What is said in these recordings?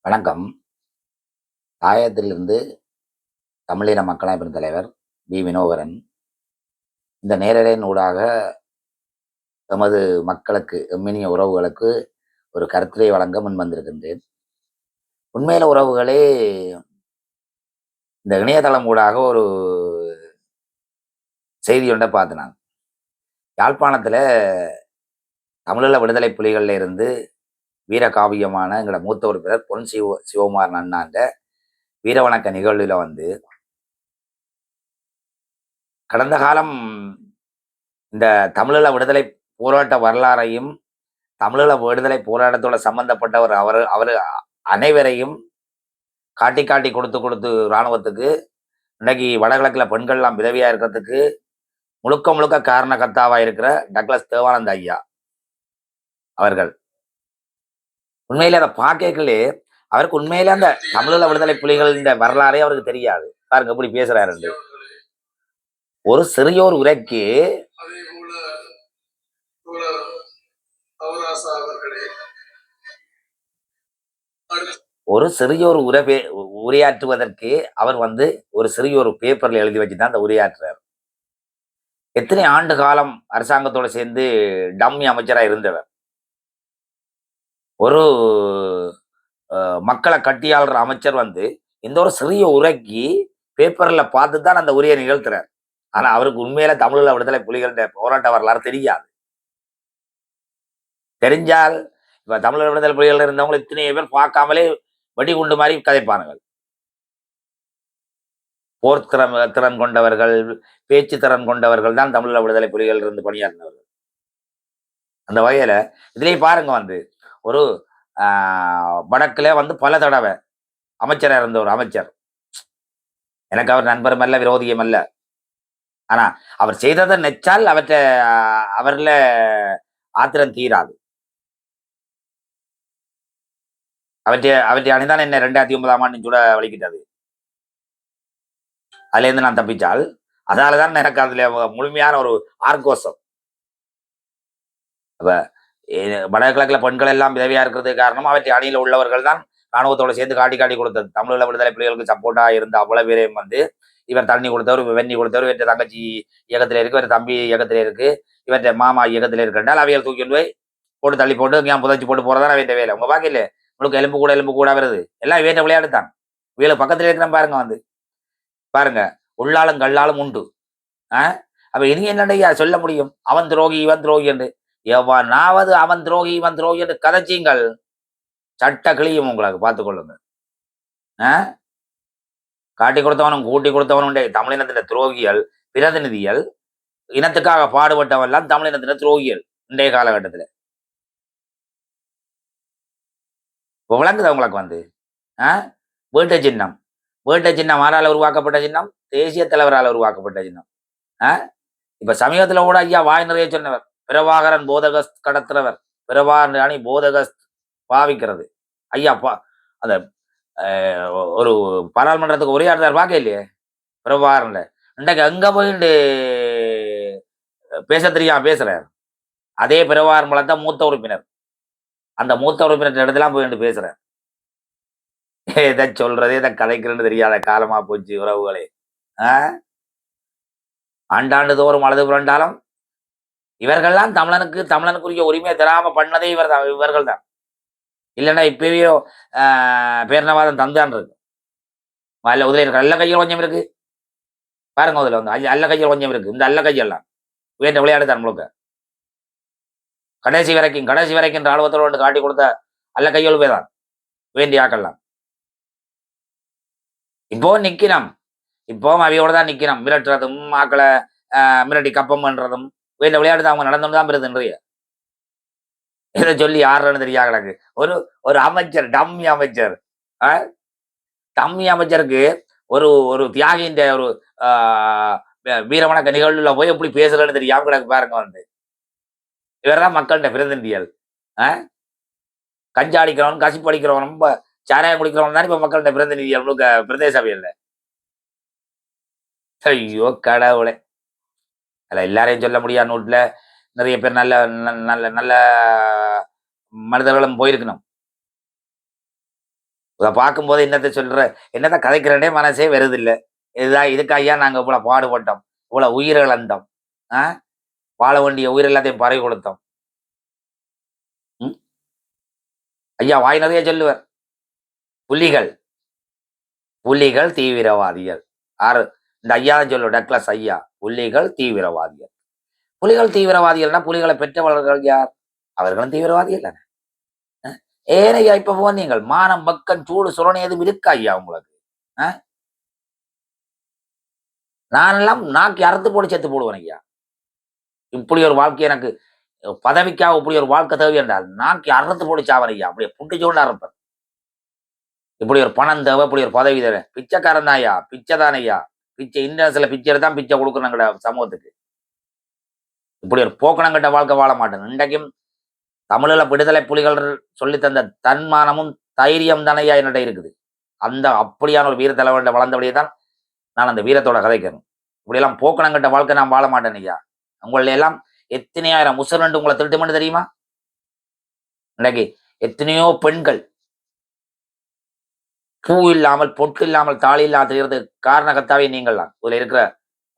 வணக்கம். தாயத்திலிருந்து தமிழீழ மக்களமைப்பின் தலைவர் வினோகரன். இந்த நேரலையின் ஊடாக எமது மக்களுக்கு, எம்மினிய உறவுகளுக்கு ஒரு கருத்துரை வழங்க முன்வந்திருக்கின்றேன். உண்மையில உறவுகளே, இந்த இணையதளம் ஊடாக ஒரு செய்தி ஒன்றை பார்த்தேன் நான். யாழ்ப்பாணத்துல தமிழீழ விடுதலை புலிகள்ல இருந்து வீரகாவியமான எங்களோட மூத்த உறுப்பினர் பொன் சிவகுமாரன் அண்ணாண்ட வீரவணக்க நிகழ்வுல கடந்த காலம் இந்த தமிழீழ விடுதலை போராட்ட வரலாறையும் தமிழீழ விடுதலை போராட்டத்தோட சம்பந்தப்பட்டவர் அவர் அனைவரையும் காட்டி காட்டி கொடுத்து கொடுத்து இராணுவத்துக்கு இன்னைக்கு வடகிழக்குல பெண்கள்லாம் விதவியா இருக்கிறதுக்கு முழுக்க முழுக்க காரணகர்த்தாவா இருக்கிற டக்ளஸ் தேவானந்த ஐயா அவர்கள். உண்மையிலே அதை பார்க்கலே அவருக்கு உண்மையிலே அந்த தமிழீழ விடுதலை புலிகள் இந்த வரலாறே அவருக்கு தெரியாது. பாருங்க எப்படி பேசுறாரு. ஒரு சிறியோர் உரைக்கு ஒரு சிறியோர் உரையாற்றுவதற்கு அவர் ஒரு சிறியோர் பேப்பர்ல எழுதி வச்சுதான் அந்த உரையாற்றுறார். எத்தனை ஆண்டு காலம் அரசாங்கத்தோட சேர்ந்து டம்மி அமைச்சராக இருந்தவர், ஒரு மக்களை கட்டியாளுற அமைச்சர் இந்த ஒரு சிறிய உரைக்கு பேப்பர்ல பார்த்து தான் அந்த உரையை நிகழ்த்துறார். ஆனா அவருக்கு உண்மையில தமிழீழ விடுதலை புலிகள் போராட்ட வரலாறு தெரியாது. தெரிஞ்சால் இப்ப தமிழீழ விடுதலை புலிகள் இருந்தவங்க இத்தனை பேர் பார்க்காமலே வெடிகுண்டு மாதிரி கதைப்பானுங்கள். போர் திறன் கொண்டவர்கள், பேச்சு திறன் கொண்டவர்கள் தான் தமிழீழ விடுதலை புலிகள் இருந்து பணியாற்றினவர்கள். அந்த வகையில இதுலயே பாருங்க, ஒரு வடக்குல பல தடவை அமைச்சரா இருந்த ஒரு அமைச்சர், எனக்கு அவர் நண்பரும் அல்ல விரோதியம் அல்ல, ஆனா அவர் செய்ததை நெச்சால் அவர்ல ஆத்திரம் தீராது. அவற்றை அணிதான் என்ன 2009ஆம் ஆண்டு கூட வலிக்கிட்டது. அதுல இருந்து நான் தப்பிச்சால் அதாலதான் எனக்கு அதுல முழுமையான ஒரு ஆர்கோசம். அப்ப வடகிழக்குல பெண்கள் எல்லாம் விதவியா இருக்கிறதுக்கு காரணம் அவற்றை அணியில உள்ளவர்கள் தான் ராணுவத்தோட சேர்ந்து காட்டி காட்டி கொடுத்தது. தமிழீழ விடுதலை புலிகளுக்கு சப்போர்ட்டா இருந்த அவ்வளவு பேரையும் இவர் தண்ணி கொடுத்தவர், வெண்ணி கொடுத்தவர், இவற்றை தங்கச்சி இயக்கத்துல இருக்கு, இவர் தம்பி இயக்கத்துல இருக்கு, இவற்றை மாமா இயக்கத்துல இருக்கின்றால் அவைகள் தூக்கி போய் போட்டு தள்ளி போட்டு ஏன் புதைச்சி போட்டு போறதான் வேண்டிய வேலை. உங்க பாக்கல உங்களுக்கு எலும்பு கூட வருது, எல்லாம் வேண்ட விளையாடு தான். வீல பக்கத்துல இருக்கிற பாருங்க, பாருங்க உள்ளாலும் கல்லாலும் உண்டு. அப்ப இனி என்னடையா சொல்ல முடியும்? அவன் துரோகி இவன் துரோகி என்று எவனாவது அவன் துரோகி இவன் துரோகி என்று கதைச்சிங்கள், சட்ட கிளியும் உங்களுக்கு பார்த்துக்கொள்ளுங்க. காட்டி கொடுத்தவனும் கூட்டி கொடுத்தவனும் தமிழினத்தின் துரோகிகள், பிரதிநிதிகள், இனத்துக்காக பாடுபட்டவன் எல்லாம் தமிழினத்தின் துரோகிகள் இன்றைய காலகட்டத்தில். விளங்குது உங்களுக்கு வீட்டு சின்னம், வீட்டு சின்னம் ஆறால் உருவாக்கப்பட்ட சின்னம், தேசிய தலைவரால் உருவாக்கப்பட்ட சின்னம். இப்ப சமீபத்துல கூட ஐயா வாய் நிறைய சொன்னவர், பிரபாகரன் போதகஸ்த் கடத்துறவர், பிரபாகரன் அணி போதகஸ்த் பாவிக்கிறது. ஐயா அந்த ஒரு பாராளுமன்றத்துக்கு உரையாடுறார் பார்க்க இல்லையே பிரபாகரன்ல. இன்றைக்கு அங்க போயிட்டு பேச தெரியாம பேசுறாரு. அதே பிரபாகரன் மூலத்தான் மூத்த உறுப்பினர், அந்த மூத்த உறுப்பினர் இடத்துலாம் போயிட்டு பேசுறார். எதை சொல்றது எதை கதைக்கிறேன்னு தெரியாத காலமா போச்சு உறவுகளே. ஆண்டாண்டு தோறும் அழுது புரண்டாலும் இவர்கள்லாம் தமிழனுக்குரிய உரிமையை தராம பண்ணதே இவர்கள் தான். இல்லைன்னா இப்பயோ பேரணவாதம் தந்தான் இருக்கு. அதில் உதவி இருக்கு, அல்ல கையில் கொஞ்சம் இருக்கு பாருங்க. அதுல அல்ல கையில் கொஞ்சம் இருக்கு. இந்த அல்ல கையெல்லாம் வேண்ட விளையாடு தான் முழுக்க. கடைசி வரைக்கும் ராணுவத்தோடு காட்டி கொடுத்த அல்ல கையொழுவே தான் வேண்டிய ஆக்கலாம். இப்போ நிக்கணும், இப்போ அவையோட தான் நிக்கணும். மிரட்டுறதும் ஆக்களை மிரட்டி கப்பம் பண்றதும் வேண்ட விளையாடு தான் அவங்க நடந்து தான் பெறுதுன்றிய. இதை சொல்லி யாருன்னு தெரியா கிடக்கு. ஒரு அமைச்சர், டம்மி அமைச்சருக்கு ஒரு தியாகின்ற ஒரு வீரவணக்க நிகழ்வுல போய் எப்படி பேசுறேன்னு தெரியாம கிடக்கு பாருங்க. இவர்தான் மக்கள்கிட்ட பிரதிநிதிகள். கஞ்சா அடிக்கிறவன், கசிப்பு அடிக்கிறவன், ரொம்ப சாராயம் குடிக்கிறவன் தான் இப்ப மக்கள்கிட்ட பிரதிநிதிகள் பிரதேச சபையில். ஐயோ கடவுளே, அல்ல எல்லாரையும் சொல்ல முடியாது. நோட்ல நிறைய பேர் நல்ல நல்ல நல்ல மனிதர்களும் போயிருக்கணும். இதை பார்க்கும்போது என்னத்தை சொல்ற, என்னத்தை கதைக்கிறேனே மனசே வருது இல்ல. இதுதான் இதுக்கு ஐயா நாங்க இவ்வளவு பாடுபட்டோம், இவ்வளவு உயிர் இழந்தோம், வாழ வேண்டிய உயிர் எல்லாத்தையும் பறவை கொடுத்தோம். ஐயா வாய் நிறைய சொல்லுவார், புலிகள் புலிகள் தீவிரவாதிகள். ஆறு இந்த ஐயா தான் சொல்லுவோம், டக்ளஸ் ஐயா. புலிகள் தீவிரவாதிகள். புலிகள் தீவிரவாதிகள்னா புலிகளை பெற்றவர்கள் யார்? அவர்களும் தீவிரவாதிகள் தானே. ஏனையா இப்ப போனீங்கள் மானம் பக்கம் சூடு சுரணை எதுவும் இருக்கா ஐயா உங்களுக்கு? நானெல்லாம் நாக்கி அறுத்து போட்டு செத்து போடுவேன் ஐயா. இப்படி ஒரு வாழ்க்கை எனக்கு பதவிக்காக இப்படி ஒரு வாழ்க்கை தேவை என்றால் நாக்கி அறுத்து போட்டு சாவன் ஐயா. அப்படியே புட்டு சோண்டு அறுப்பேன். இப்படி ஒரு பணம் தேவை, இப்படி ஒரு பதவி தேவை. பிச்சைக்காரன் தான் ஐயா, பிச்சை தானே ஐயா. பிச்சை இன்டர்நேஷனல் பிச்சை தான் பிச்சை கொடுக்கணுங்கிற சமூகத்துக்கு. இப்படி ஒரு போக்கணங்கிட்ட வாழ்க்கை வாழ மாட்டேன். இன்றைக்கும் தமிழில் விடுதலை புலிகள் சொல்லி தந்த தன்மானமும் தைரியம் தானையா என்னிட்ட இருக்குது. அந்த அப்படியான ஒரு வீர தலைவன் வளர்ந்தபடியே தான் நான் அந்த வீரத்தோட கதைக்கணும். இப்படியெல்லாம் போக்கணங்கிட்ட வாழ்க்கை நான் வாழ மாட்டேன் ஐயா. உங்களை எல்லாம் எத்தனையாயிரம் உசுரண்டு உங்களை திருட்டுமென்று தெரியுமா? இன்னைக்கு எத்தனையோ பெண்கள் பூ இல்லாமல் பொட்டு இல்லாமல் தாலி இல்லாமல் தெரிகிறது காரணகத்தாவே நீங்கள் தான். இதுல இருக்கிற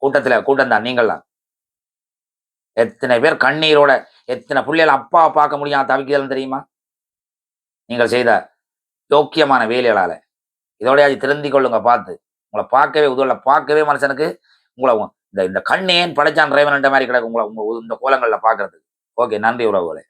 கூட்டம் தான் நீங்கள் தான். எத்தனை பேர் கண்ணீரோட எத்தனை பிள்ளைகள் அப்பா பார்க்க முடியாம தவிக்கிறதுன்னு தெரியுமா? நீங்கள் செய்த யோக்கியமான வேலைகளால. இதோடய திருந்திக் கொள்ளுங்க. பார்த்து உங்களை பார்க்கவே உதவல, பார்க்கவே மனுஷனுக்கு உங்களை இந்த கண்ணேன் படைச்சான் டிரைவன் மாதிரி கிடக்கு உங்களை இந்த கோலங்கள்ல பாக்குறதுக்கு. ஓகே, நன்றி உறவுகளே.